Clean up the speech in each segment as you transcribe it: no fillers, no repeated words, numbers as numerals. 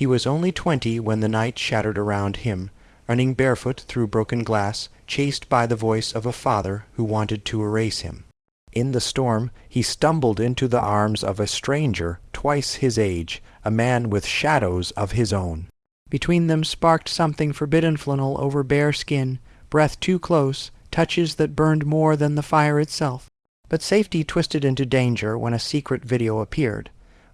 He was only 20 when the night shattered around him, running barefoot through broken glass, chased by the voice of a father who wanted to erase him. In the storm, he stumbled into the arms of a stranger twice his age, a man with shadows of his own. Between them sparked something forbidden flannel over bare skin, breath too close, touches that burned more than the fire itself. But safety twisted into danger when a secret video appeared,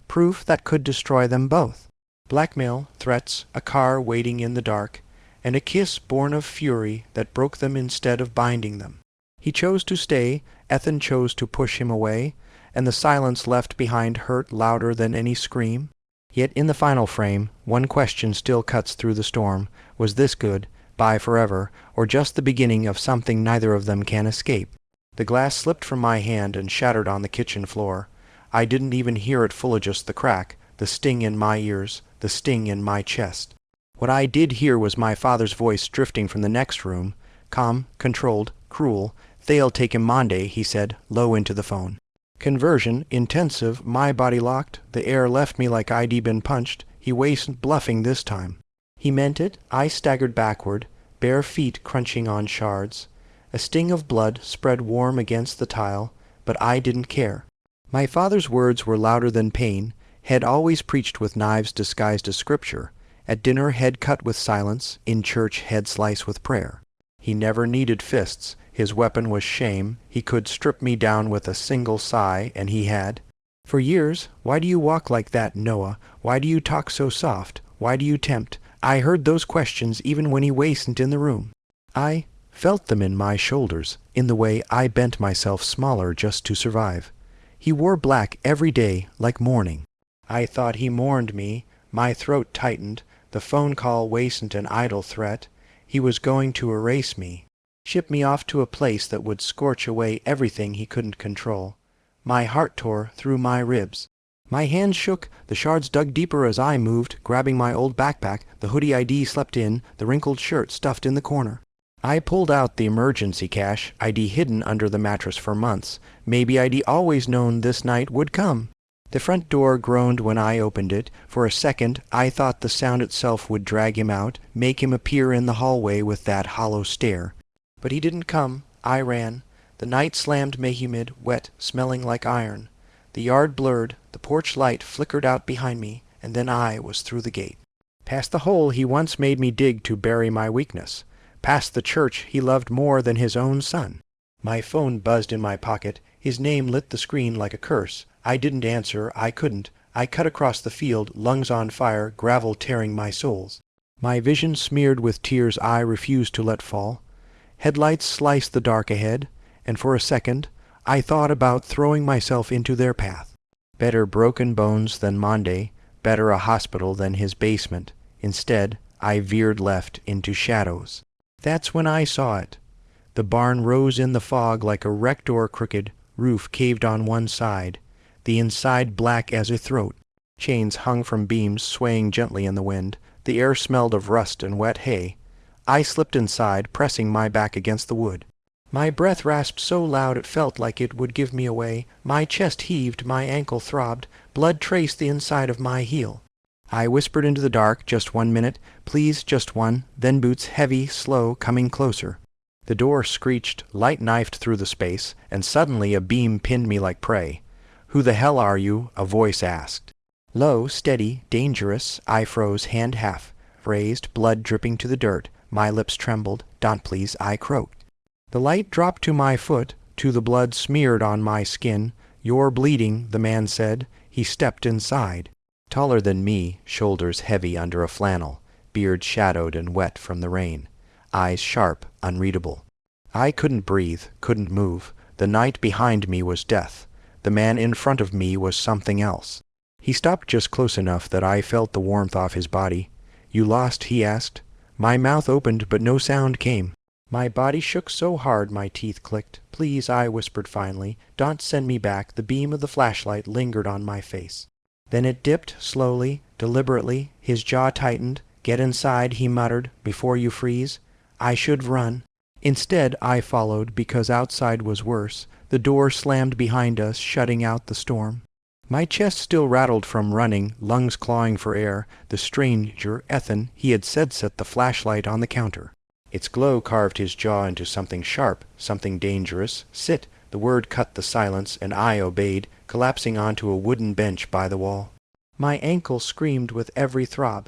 proof that could destroy them both. Blackmail, threats, a car waiting in the dark, and a kiss born of fury that broke them instead of binding them. He chose to stay, Ethan chose to push him away, and the silence left behind hurt louder than any scream. Yet in the final frame, one question still cuts through the storm. Was this good, bye forever, or just the beginning of something neither of them can escape? The glass slipped from my hand and shattered on the kitchen floor. I didn't even hear it full, just the crack, the sting in my ears, the sting in my chest. What I did hear was my father's voice drifting from the next room, calm, controlled, cruel. "They'll take him Monday," he said, low into the phone. Conversion, intensive, my body locked, the air left me like I'd been punched. He wasn't bluffing this time. He meant it. I staggered backward, bare feet crunching on shards. A sting of blood spread warm against the tile, but I didn't care. My father's words were louder than pain, head always preached with knives disguised as scripture. At dinner, head cut with silence, in church, head slice with prayer. He never needed fists. His weapon was shame. He could strip me down with a single sigh, and he had. For years, "Why do you walk like that, Noah? Why do you talk so soft? Why do you tempt?" I heard those questions even when he wasn't in the room. I felt them in my shoulders, in the way I bent myself smaller just to survive. He wore black every day, like mourning. I thought he mourned me. My throat tightened. The phone call wasn't an idle threat. He was going to erase me, ship me off to a place that would scorch away everything he couldn't control. My heart tore through my ribs. My hands shook, the shards dug deeper as I moved, grabbing my old backpack, the hoodie ID slept in, the wrinkled shirt stuffed in the corner. I pulled out the emergency cash, ID hidden under the mattress for months. Maybe I'd always known this night would come. The front door groaned when I opened it. For a second, I thought the sound itself would drag him out, make him appear in the hallway with that hollow stare. But he didn't come. I ran. The night slammed me humid, wet, smelling like iron. The yard blurred, the porch light flickered out behind me, and then I was through the gate. Past the hole he once made me dig to bury my weakness. Past the church he loved more than his own son. My phone buzzed in my pocket. His name lit the screen like a curse. I didn't answer. I couldn't. I cut across the field, lungs on fire, gravel tearing my soles. My vision smeared with tears I refused to let fall. Headlights sliced the dark ahead, and for a second I thought about throwing myself into their path. Better broken bones than Monday, better a hospital than his basement. Instead, I veered left into shadows. That's when I saw it. The barn rose in the fog like a wrecked door, crooked, roof caved on one side, the inside black as a throat. Chains hung from beams, swaying gently in the wind. The air smelled of rust and wet hay. I slipped inside, pressing my back against the wood. My breath rasped so loud it felt like it would give me away. My chest heaved, my ankle throbbed, blood traced the inside of my heel. I whispered into the dark, "Just 1 minute, please, just one," then boots heavy, slow, coming closer. The door screeched, light knifed through the space, and suddenly a beam pinned me like prey. "Who the hell are you?" a voice asked. Low, steady, dangerous, I froze, hand half raised, blood dripping to the dirt. My lips trembled. "Don't please," I croaked. The light dropped to my foot, to the blood smeared on my skin. "You're bleeding," the man said. He stepped inside. Taller than me, shoulders heavy under a flannel, beard shadowed and wet from the rain, eyes sharp, unreadable. I couldn't breathe, couldn't move. The night behind me was death. The man in front of me was something else. He stopped just close enough that I felt the warmth off his body. "You lost?" he asked. My mouth opened, but no sound came. My body shook so hard my teeth clicked. "Please," I whispered finally, "don't send me back." The beam of the flashlight lingered on my face. Then it dipped, slowly, deliberately. His jaw tightened. "Get inside," he muttered, "before you freeze." I should run. Instead, I followed, because outside was worse. The door slammed behind us, shutting out the storm. My chest still rattled from running, lungs clawing for air. The stranger, Ethan, he had set the flashlight on the counter. Its glow carved his jaw into something sharp, something dangerous. Sit! The word cut the silence, and I obeyed, collapsing onto a wooden bench by the wall. My ankle screamed with every throb.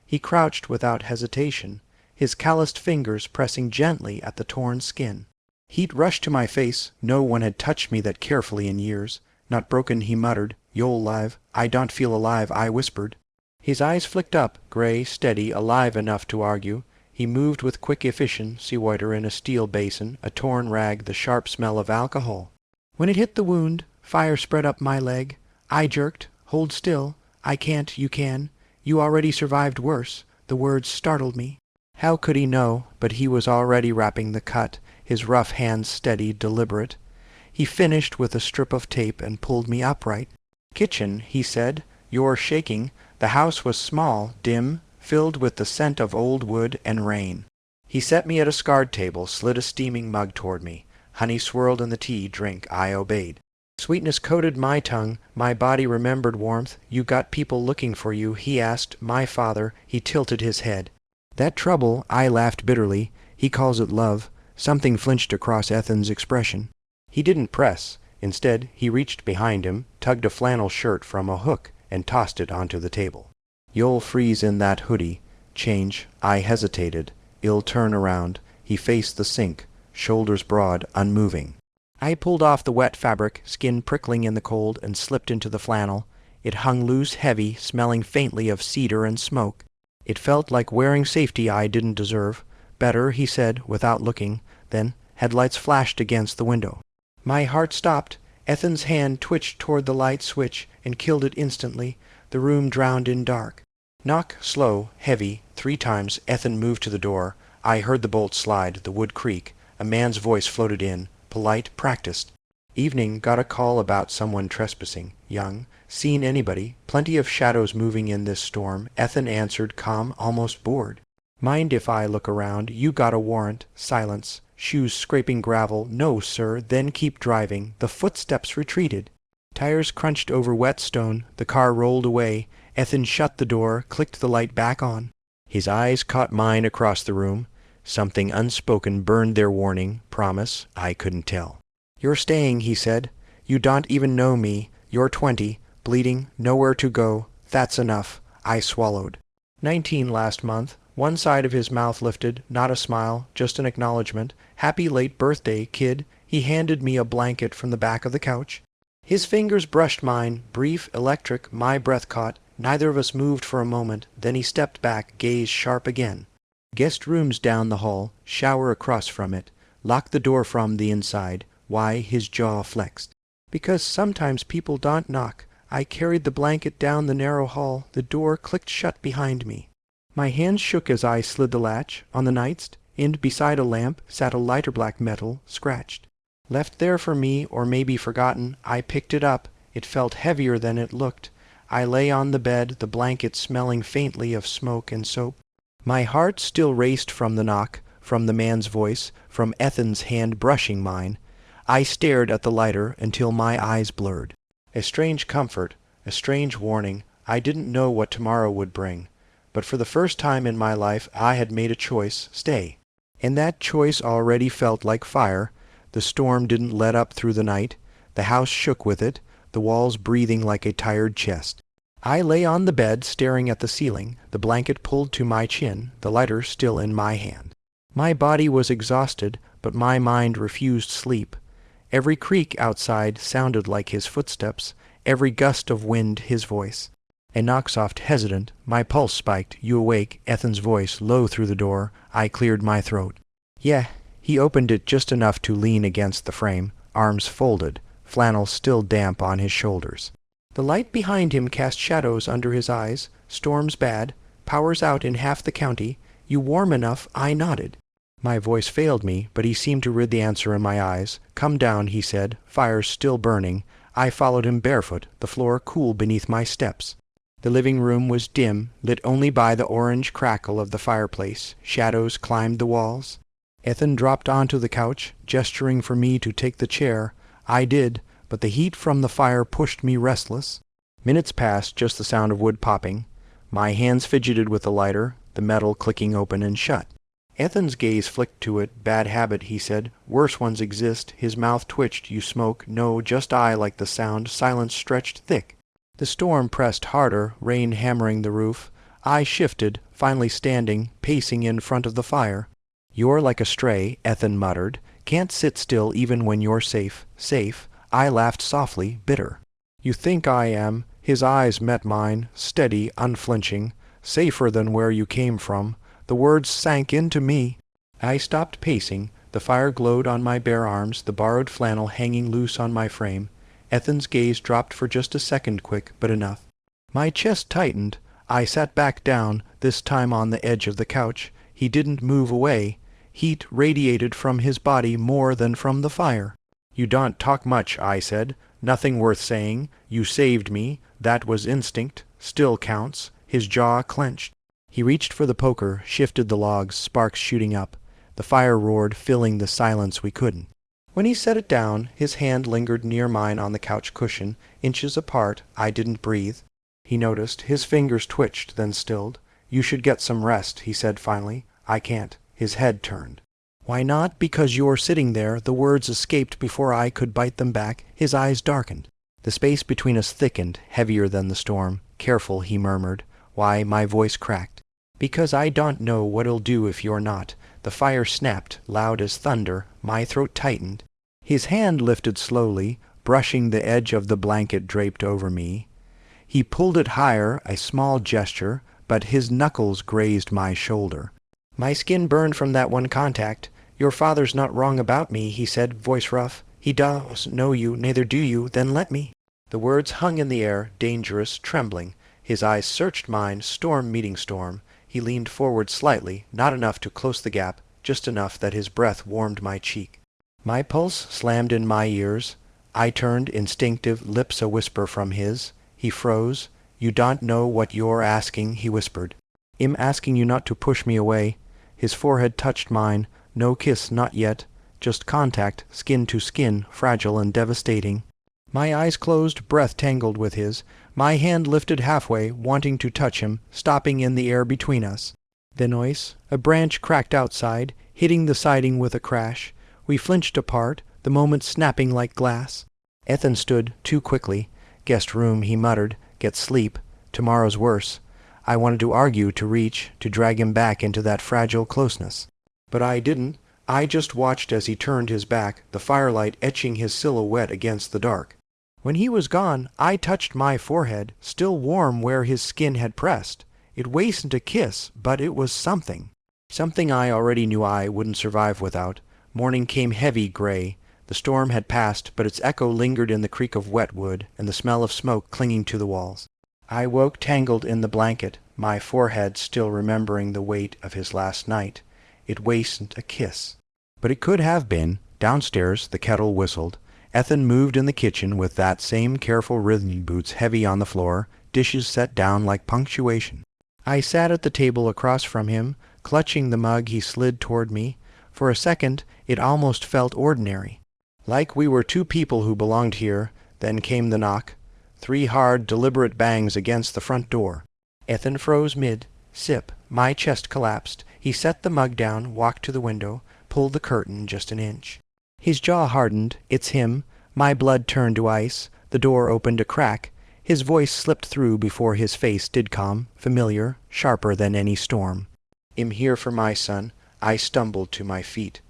He crouched without hesitation, his calloused fingers pressing gently at the torn skin. Heat rushed to my face. No one had touched me that carefully in years. Not broken, he muttered. You'll live. I don't feel alive, I whispered. His eyes flicked up, gray, steady, alive enough to argue. He moved with quick efficiency, water in a steel basin, a torn rag, the sharp smell of alcohol. When it hit the wound, fire spread up my leg. I jerked. Hold still. I can't, you can. You already survived worse. The words startled me. How could he know? But he was already wrapping the cut, his rough hands steady, deliberate. He finished with a strip of tape and pulled me upright. Kitchen, he said. You're shaking. The house was small, dim, filled with the scent of old wood and rain. He set me at a scarred table, slid a steaming mug toward me. Honey swirled in the tea. Drink. I obeyed. Sweetness coated my tongue. My body remembered warmth. You got people looking for you, he asked. My father. He tilted his head. That trouble, I laughed bitterly. He calls it love. Something flinched across Ethan's expression. He didn't press. Instead, he reached behind him, tugged a flannel shirt from a hook, and tossed it onto the table. You'll freeze in that hoodie. Change. I hesitated. Ill turn around. He faced the sink, shoulders broad, unmoving. I pulled off the wet fabric, skin prickling in the cold, and slipped into the flannel. It hung loose, heavy, smelling faintly of cedar and smoke. It felt like wearing safety I didn't deserve. Better, he said, without looking. Then headlights flashed against the window. My heart stopped. Ethan's hand twitched toward the light switch and killed it instantly. The room drowned in dark. Knock, slow, heavy, 3 times. Ethan moved to the door. I heard the bolt slide, the wood creak. A man's voice floated in, polite, practiced. Evening, got a call about someone trespassing. Young. Seen anybody? Plenty of shadows moving in this storm. Ethan answered, calm, almost bored. Mind if I look around? You got a warrant. Silence. Shoes scraping gravel. No, sir. Then keep driving. The footsteps retreated. Tires crunched over wet stone. The car rolled away. Ethan shut the door, clicked the light back on. His eyes caught mine across the room. Something unspoken burned their warning, promise. I couldn't tell. You're staying, he said. You don't even know me. You're 20, bleeding, nowhere to go. That's enough. I swallowed. 19 last month. One side of his mouth lifted, not a smile, just an acknowledgement. Happy late birthday, kid. He handed me a blanket from the back of the couch. His fingers brushed mine, brief, electric, my breath caught. Neither of us moved for a moment. Then he stepped back, gaze sharp again. Guest rooms down the hall, shower across from it. Locked the door from the inside. Why? His jaw flexed. Because sometimes people don't knock. I carried the blanket down the narrow hall. The door clicked shut behind me. My hands shook as I slid the latch. On the nightstand, beside a lamp, sat a lighter black metal, scratched. Left there for me, or maybe forgotten, I picked it up. It felt heavier than it looked. I lay on the bed, the blanket smelling faintly of smoke and soap. My heart still raced from the knock, from the man's voice, from Ethan's hand brushing mine. I stared at the lighter until my eyes blurred. A strange comfort, a strange warning. I didn't know what tomorrow would bring. But for the first time in my life I had made a choice, stay. And that choice already felt like fire. The storm didn't let up through the night. The house shook with it, the walls breathing like a tired chest. I lay on the bed, staring at the ceiling, the blanket pulled to my chin, the lighter still in my hand. My body was exhausted, but my mind refused sleep. Every creak outside sounded like his footsteps, every gust of wind his voice. A knock soft, hesitant, my pulse spiked. You awake? Ethan's voice, low through the door. I cleared my throat. Yeah. He opened it just enough to lean against the frame, arms folded, flannel still damp on his shoulders. The light behind him cast shadows under his eyes. Storm's bad. Power's out in half the county. You warm enough? I nodded. My voice failed me, but he seemed to read the answer in my eyes. Come down, he said, fires still burning. I followed him barefoot, the floor cool beneath my steps. The living room was dim, lit only by the orange crackle of the fireplace. Shadows climbed the walls. Ethan dropped onto the couch, gesturing for me to take the chair. I did, but the heat from the fire pushed me restless. Minutes passed, just the sound of wood popping. My hands fidgeted with the lighter, the metal clicking open and shut. Ethan's gaze flicked to it. Bad habit, he said. Worse ones exist. His mouth twitched. You smoke. No, just I like the sound. Silence stretched thick. The storm pressed harder, rain hammering the roof. I shifted, finally standing, pacing in front of the fire. You're like a stray, Ethan muttered. Can't sit still even when you're safe. Safe. I laughed softly, bitter. You think I am. His eyes met mine, steady, unflinching. Safer than where you came from. The words sank into me. I stopped pacing. The fire glowed on my bare arms, the borrowed flannel hanging loose on my frame. Ethan's gaze dropped for just a second, quick, but enough. My chest tightened. I sat back down, this time on the edge of the couch. He didn't move away. Heat radiated from his body more than from the fire. You don't talk much, I said. Nothing worth saying. You saved me. That was instinct. Still counts. His jaw clenched. He reached for the poker, shifted the logs, sparks shooting up. The fire roared, filling the silence we couldn't. When he set it down, his hand lingered near mine on the couch cushion, inches apart. I didn't breathe. He noticed. His fingers twitched, then stilled. You should get some rest, he said finally. I can't. His head turned. Why not? Because you're sitting there. The words escaped before I could bite them back. His eyes darkened. The space between us thickened, heavier than the storm. Careful, he murmured. Why, my voice cracked. Because I don't know what it'll do if you're not. The fire snapped, loud as thunder. My throat tightened. His hand lifted slowly, brushing the edge of the blanket draped over me. He pulled it higher, a small gesture, but his knuckles grazed my shoulder. My skin burned from that one contact. Your father's not wrong about me, he said, voice rough. He does know you, neither do you. Then let me. The words hung in the air, dangerous, trembling. His eyes searched mine, storm meeting storm. He leaned forward slightly, not enough to close the gap, just enough that his breath warmed my cheek. My pulse slammed in my ears. I turned, instinctive, lips a whisper from his. He froze. You don't know what you're asking, he whispered. I'm asking you not to push me away. His forehead touched mine. No kiss, not yet. Just contact, skin to skin, fragile and devastating. My eyes closed, breath tangled with his. My hand lifted halfway, wanting to touch him, stopping in the air between us. The noise. A branch cracked outside, hitting the siding with a crash. We flinched apart, the moment snapping like glass. Ethan stood, too quickly. Guest room, he muttered. Get sleep. Tomorrow's worse. I wanted to argue, to reach, to drag him back into that fragile closeness. But I didn't. I just watched as he turned his back, the firelight etching his silhouette against the dark. When he was gone, I touched my forehead, still warm where his skin had pressed. It wasn't a kiss, but it was something. Something I already knew I wouldn't survive without. Morning came heavy, gray. The storm had passed, but its echo lingered in the creak of wet wood and the smell of smoke clinging to the walls. I woke tangled in the blanket, my forehead still remembering the weight of his last night. It wasn't a kiss. But it could have been. Downstairs, the kettle whistled. Ethan moved in the kitchen with that same careful rhythm boots heavy on the floor, dishes set down like punctuation. I sat at the table across from him, clutching the mug he slid toward me. For a second, it almost felt ordinary. Like we were two people who belonged here. Then came the knock. 3 hard, deliberate bangs against the front door. Ethan froze mid. Sip. My chest collapsed. He set the mug down, walked to the window, pulled the curtain just an inch. His jaw hardened. It's him. My blood turned to ice. The door opened a crack. His voice slipped through before his face did calm, familiar, sharper than any storm. I'm here for my son. I stumbled to my feet.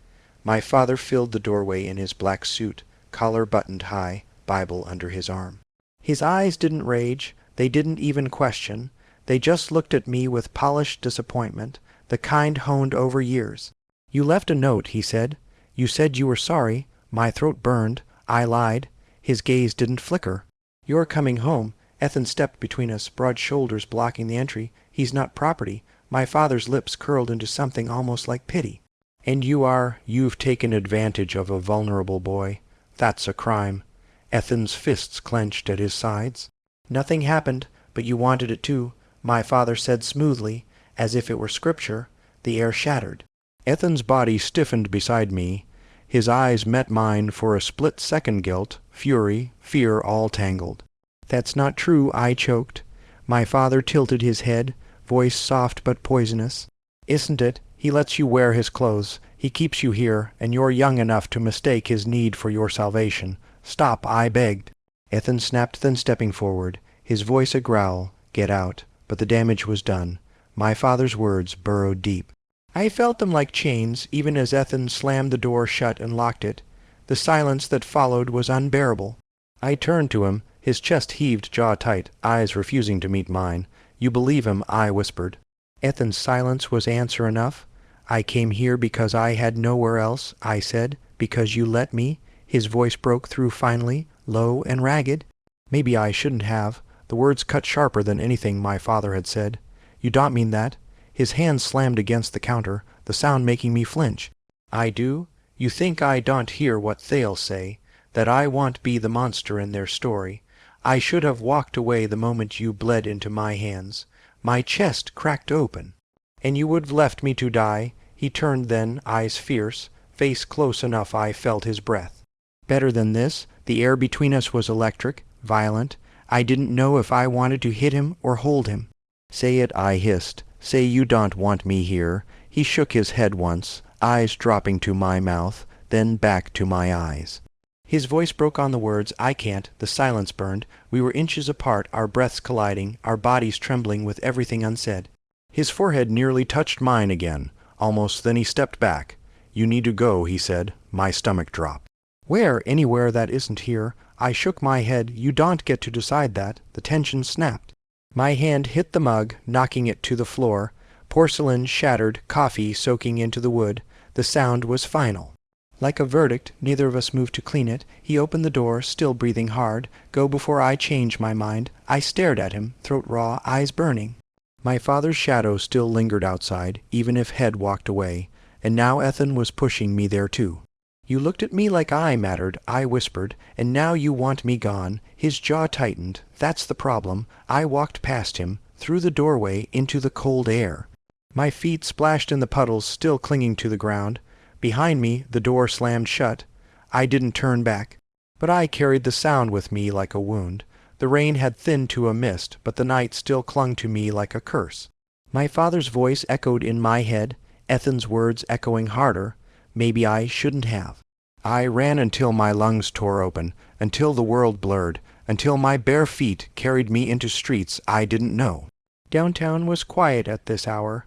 My father filled the doorway in his black suit, collar buttoned high, Bible under his arm. His eyes didn't rage. They didn't even question. They just looked at me with polished disappointment, the kind honed over years. You left a note, he said. You said you were sorry. My throat burned. I lied. His gaze didn't flicker. You're coming home. Ethan stepped between us, broad shoulders blocking the entry. He's not property. My father's lips curled into something almost like pity. And you've taken advantage of a vulnerable boy. That's a crime. Ethan's fists clenched at his sides. Nothing happened, but you wanted it to, my father said smoothly, as if it were scripture. The air shattered. Ethan's body stiffened beside me. His eyes met mine for a split second, guilt, fury, fear all tangled. That's not true, I choked. My father tilted his head, voice soft but poisonous. Isn't it? He lets you wear his clothes. He keeps you here, and you're young enough to mistake his need for your salvation. Stop, I begged. Ethan snapped, then stepping forward, his voice a growl. Get out. But the damage was done. My father's words burrowed deep. I felt them like chains, even as Ethan slammed the door shut and locked it. The silence that followed was unbearable. I turned to him, his chest heaved, jaw tight, eyes refusing to meet mine. You believe him, I whispered. Ethan's silence was answer enough. I came here because I had nowhere else, I said. Because you let me. His voice broke through finally, low and ragged. Maybe I shouldn't have. The words cut sharper than anything my father had said. You don't mean that? His hand slammed against the counter, the sound making me flinch. I do? You think I don't hear what they'll say, that I won't be the monster in their story. I should have walked away the moment you bled into my hands. My chest cracked open. And you would have left me to die. He turned then, eyes fierce, face close enough I felt his breath. Better than this, the air between us was electric, violent. I didn't know if I wanted to hit him or hold him. Say it, I hissed. Say you don't want me here. He shook his head once, eyes dropping to my mouth, then back to my eyes. His voice broke on the words, I can't. The silence burned. We were inches apart, our breaths colliding, our bodies trembling with everything unsaid. His forehead nearly touched mine again. Almost then he stepped back. You need to go, he said. My stomach dropped. Where? Anywhere that isn't here. I shook my head. You don't get to decide that. The tension snapped. My hand hit the mug, knocking it to the floor. Porcelain shattered, coffee soaking into the wood. The sound was final. Like a verdict, neither of us moved to clean it. He opened the door, still breathing hard. Go before I change my mind. I stared at him, throat raw, eyes burning. My father's shadow still lingered outside, even if Head walked away. And now Ethan was pushing me there too. You looked at me like I mattered, I whispered, and now you want me gone. His jaw tightened. That's the problem. I walked past him, through the doorway, into the cold air. My feet splashed in the puddles, still clinging to the ground. Behind me, the door slammed shut. I didn't turn back. But I carried the sound with me like a wound. The rain had thinned to a mist, but the night still clung to me like a curse. My father's voice echoed in my head, Ethan's words echoing harder. Maybe I shouldn't have. I ran until my lungs tore open, until the world blurred, until my bare feet carried me into streets I didn't know. Downtown was quiet at this hour.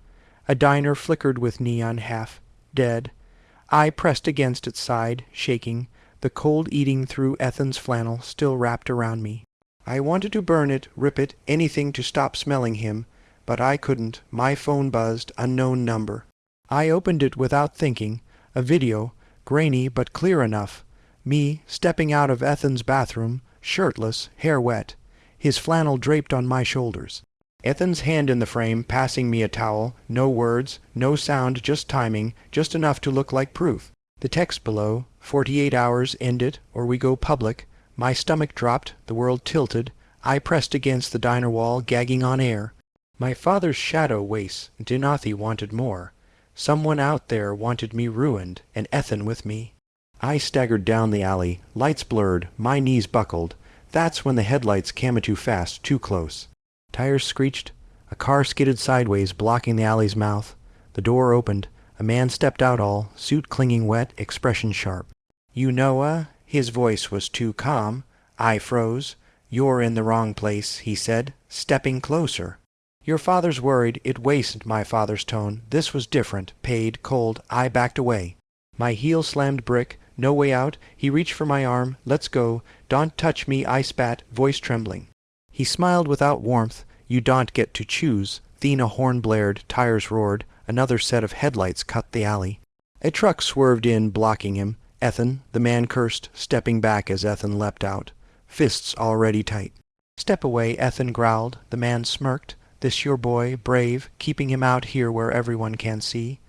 A diner flickered with neon half dead. I pressed against its side, shaking, the cold eating through Ethan's flannel still wrapped around me. I wanted to burn it, rip it, anything to stop smelling him, but I couldn't. My phone buzzed, unknown number. I opened it without thinking. A video, grainy but clear enough. Me, stepping out of Ethan's bathroom, shirtless, hair wet, his flannel draped on my shoulders. Ethan's hand in the frame, passing me a towel, no words, no sound, just timing, just enough to look like proof. The text below, 48 hours, end it, or we go public. My stomach dropped, the world tilted. I pressed against the diner wall, gagging on air. My father's shadow wastes. Dinathi wanted more. Someone out there wanted me ruined, and Ethan with me. I staggered down the alley, lights blurred, my knees buckled. That's when the headlights came too fast, too close. Tires screeched. A car skidded sideways, blocking the alley's mouth. The door opened. A man stepped out all, suit clinging wet, expression sharp. You know, his voice was too calm. I froze. You're in the wrong place, he said, stepping closer. Your father's worried. It wasted my father's tone. This was different, paid, cold. I backed away. My heel slammed brick. No way out. He reached for my arm. Let's go. Don't touch me, I spat, voice trembling. He smiled without warmth. You don't get to choose. Then a horn blared, tires roared. Another set of headlights cut the alley. A truck swerved in, blocking him. Ethan, the man cursed, stepping back as Ethan leapt out. Fists already tight. Step away, Ethan growled. The man smirked. This your boy, brave, keeping him out here where everyone can see.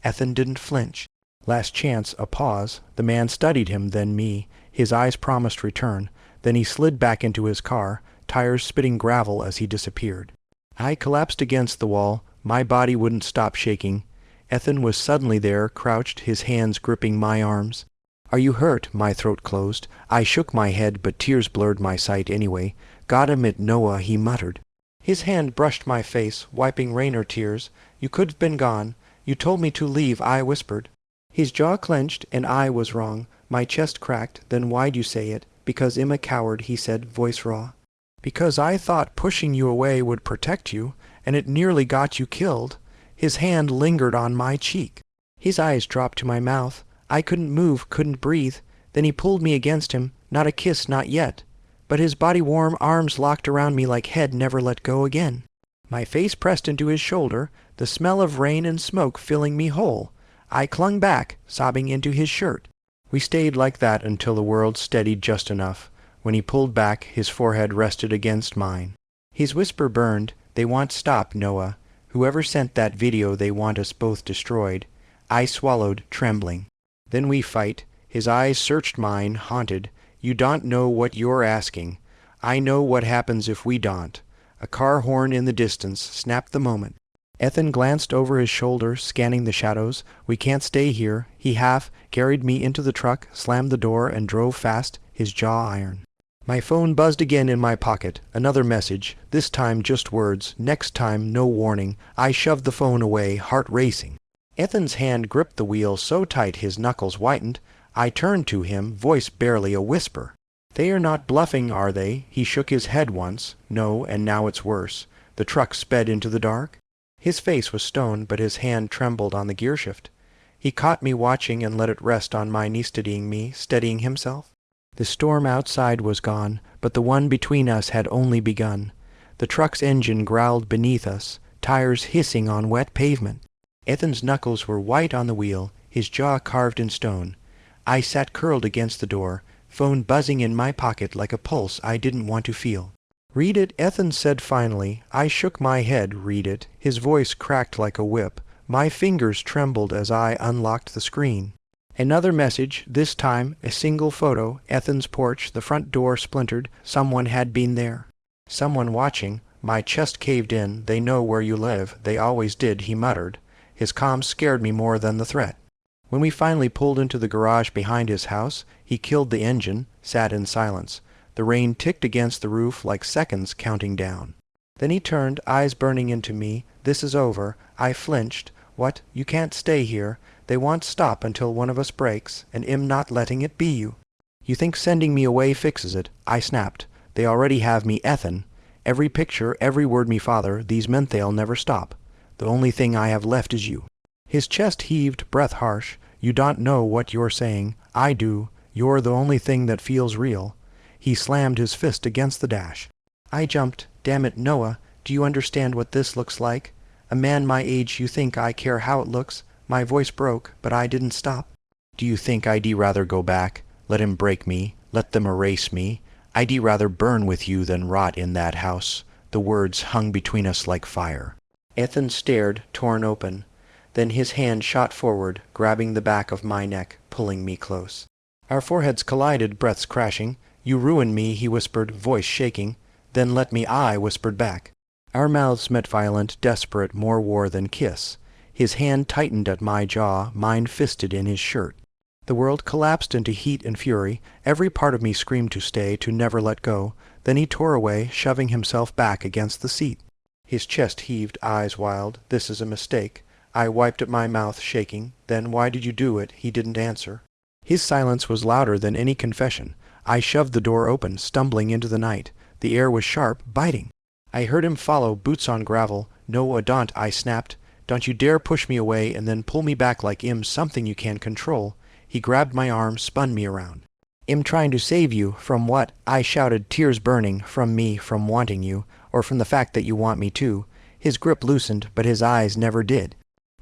Ethan didn't flinch. Last chance, a pause. The man studied him, then me. His eyes promised return. Then he slid back into his car, tires spitting gravel as he disappeared. I collapsed against the wall. My body wouldn't stop shaking. Ethan was suddenly there, crouched, his hands gripping my arms. Are you hurt? My throat closed. I shook my head, but tears blurred my sight anyway. "Got him it, Noah," he muttered. His hand brushed my face, wiping rain or tears. "You could have been gone. You told me to leave," I whispered. His jaw clenched, and I was wrong. My chest cracked. "Then why'd you say it?" "Because I'm a coward," he said, voice raw. "Because I thought pushing you away would protect you, and it nearly got you killed." His hand lingered on my cheek. His eyes dropped to my mouth. I couldn't move, couldn't breathe. Then he pulled me against him. Not a kiss, not yet. But his body-warm arms locked around me like head never let go again. My face pressed into his shoulder, the smell of rain and smoke filling me whole. I clung back, sobbing into his shirt. We stayed like that until the world steadied just enough. When he pulled back, his forehead rested against mine. His whisper burned, "They want stop, Noah. Whoever sent that video, they want us both destroyed." I swallowed, trembling. "Then we fight." His eyes searched mine, haunted. "You don't know what you're asking. I know what happens if we don't." A car horn in the distance snapped the moment. Ethan glanced over his shoulder, scanning the shadows. "We can't stay here." He half carried me into the truck, slammed the door, and drove fast, his jaw iron. My phone buzzed again in my pocket. Another message, this time just words, next time no warning. I shoved the phone away, heart racing. Ethan's hand gripped the wheel so tight his knuckles whitened. I turned to him, voice barely a whisper. "They are not bluffing, are they?" He shook his head once. "No, and now it's worse." The truck sped into the dark. His face was stone, but his hand trembled on the gearshift. He caught me watching and let it rest on my knee, steadying himself. The storm outside was gone, but the one between us had only begun. The truck's engine growled beneath us, tires hissing on wet pavement. Ethan's knuckles were white on the wheel, his jaw carved in stone. I sat curled against the door, phone buzzing in my pocket like a pulse I didn't want to feel. "Read it," Ethan said finally. I shook my head. "Read it." His voice cracked like a whip. My fingers trembled as I unlocked the screen. Another message, this time a single photo. Ethan's porch, the front door splintered. Someone had been there. Someone watching. My chest caved in. "They know where you live. They always did," he muttered. His calm scared me more than the threat. When we finally pulled into the garage behind his house, he killed the engine, sat in silence. The rain ticked against the roof like seconds counting down. Then he turned, eyes burning into me. "This is over." I flinched. "What? You can't stay here. They want stop until one of us breaks, and I'm not letting it be you." "You think sending me away fixes it?" I snapped. "They already have me, Ethan. Every picture, every word me father, these men they'll never stop. The only thing I have left is you." His chest heaved, breath harsh. "You don't know what you're saying." "I do. You're the only thing that feels real." He slammed his fist against the dash. I jumped. "Damn it, Noah, do you understand what this looks like? A man my age, you think I care how it looks?" My voice broke, but I didn't stop. "Do you think I'd rather go back? Let him break me, let them erase me. I'd rather burn with you than rot in that house." The words hung between us like fire. Ethan stared, torn open. Then his hand shot forward, grabbing the back of my neck, pulling me close. Our foreheads collided, breaths crashing. "You ruined me," he whispered, voice shaking. "Then let me," I whispered back. Our mouths met violent, desperate, more war than kiss. His hand tightened at my jaw, mine fisted in his shirt. The world collapsed into heat and fury. Every part of me screamed to stay, to never let go. Then he tore away, shoving himself back against the seat. His chest heaved, eyes wild. "This is a mistake." I wiped at my mouth, shaking. "Then why did you do it?" He didn't answer. His silence was louder than any confession. I shoved the door open, stumbling into the night. The air was sharp, biting. I heard him follow, boots on gravel. "No, don't," I snapped. "Don't you dare push me away and then pull me back like I'm something you can't control." He grabbed my arm, spun me around. "I'm trying to save you." "From what?" I shouted, tears burning. "From me, from wanting you, or from the fact that you want me too." His grip loosened, but his eyes never did.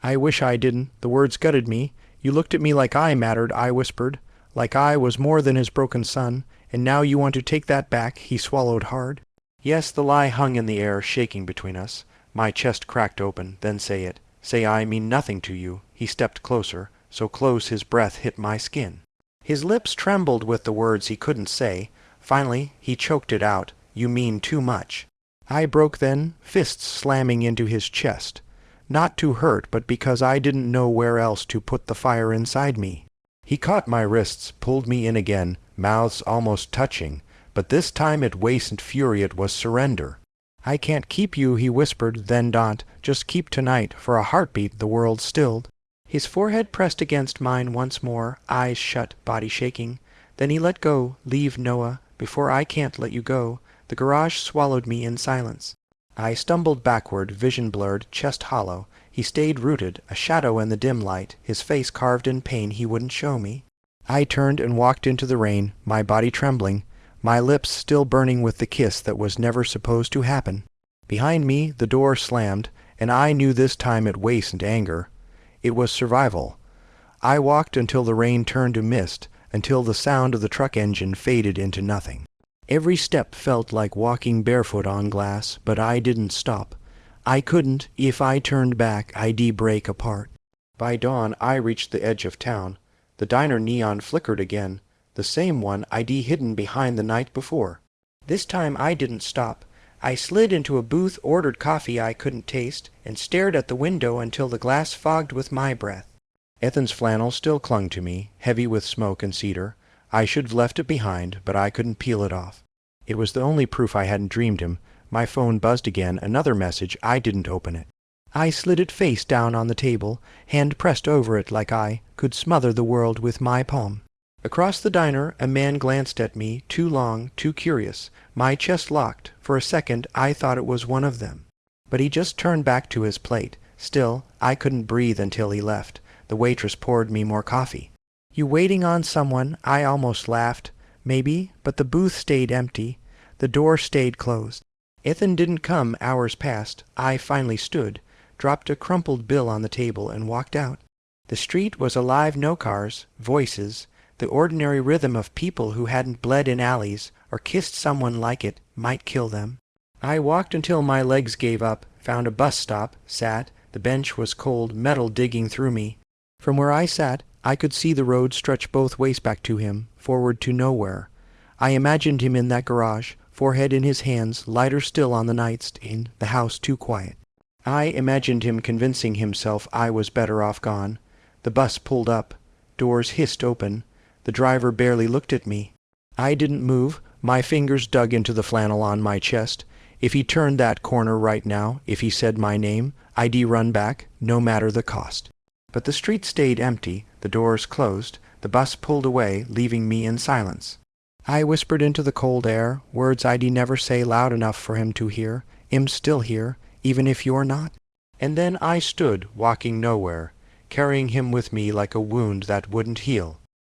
I wish I didn't. The words gutted me. "You looked at me like I mattered," I whispered. "Like I was more than his broken son. And now you want to take that back." He swallowed hard. Yes, the lie hung in the air, shaking between us. My chest cracked open. "Then say it. Say I mean nothing to you." He stepped closer, so close his breath hit my skin. His lips trembled with the words he couldn't say. Finally, he choked it out. "You mean too much." I broke then, fists slamming into his chest. Not to hurt, but because I didn't know where else to put the fire inside me. He caught my wrists, pulled me in again, mouths almost touching. but this time it wasn't fury, it was surrender. "I can't keep you," he whispered, then don't. "Just keep tonight." For a heartbeat the world stilled. His forehead pressed against mine once more, eyes shut, body shaking. Then he let go. "Leave, Noah, before I can't let you go." The garage swallowed me in silence. I stumbled backward, vision blurred, chest hollow. He stayed rooted, a shadow in the dim light, his face carved in pain he wouldn't show me. I turned and walked into the rain, my body trembling, my lips still burning with the kiss that was never supposed to happen. Behind me the door slammed, and I knew this time it wasn't anger. It was survival. I walked until the rain turned to mist, until the sound of the truck engine faded into nothing. Every step felt like walking barefoot on glass, but I didn't stop. I couldn't. If I turned back, I'd break apart. By dawn I reached the edge of town. The diner neon flickered again, the same one I'd hidden behind the night before. This time I didn't stop. I slid into a booth, ordered coffee I couldn't taste, and stared at the window until the glass fogged with my breath. Ethan's flannel still clung to me, heavy with smoke and cedar. I should have left it behind, but I couldn't peel it off. It was the only proof I hadn't dreamed him. My phone buzzed again, another message. I didn't open it. I slid it face down on the table, hand pressed over it like I could smother the world with my palm. Across the diner a man glanced at me, too long, too curious. My chest locked. For a second I thought it was one of them. But he just turned back to his plate. Still, I couldn't breathe until he left. The waitress poured me more coffee. "You waiting on someone?" I almost laughed. Maybe, but the booth stayed empty. The door stayed closed. Ethan didn't come. Hours passed. I finally stood, dropped a crumpled bill on the table, and walked out. The street was alive, no cars, voices, the ordinary rhythm of people who hadn't bled in alleys or kissed someone like it might kill them. I walked until my legs gave up, found a bus stop, sat. The bench was cold, metal digging through me. From where I sat, I could see the road stretch both ways back to him, forward to nowhere. I imagined him in that garage, forehead in his hands, lighter still on the nightstand, the house too quiet. I imagined him convincing himself I was better off gone. The bus pulled up. Doors hissed open. The driver barely looked at me. I didn't move. My fingers dug into the flannel on my chest. If he turned that corner right now, if he said my name, I'd run back, no matter the cost. But the street stayed empty, the doors closed, the bus pulled away, leaving me in silence. I whispered into the cold air, words I'd never say loud enough for him to hear. "I'm still here, even if you're not." And then I stood, walking nowhere, carrying him with me like a wound that wouldn't heal.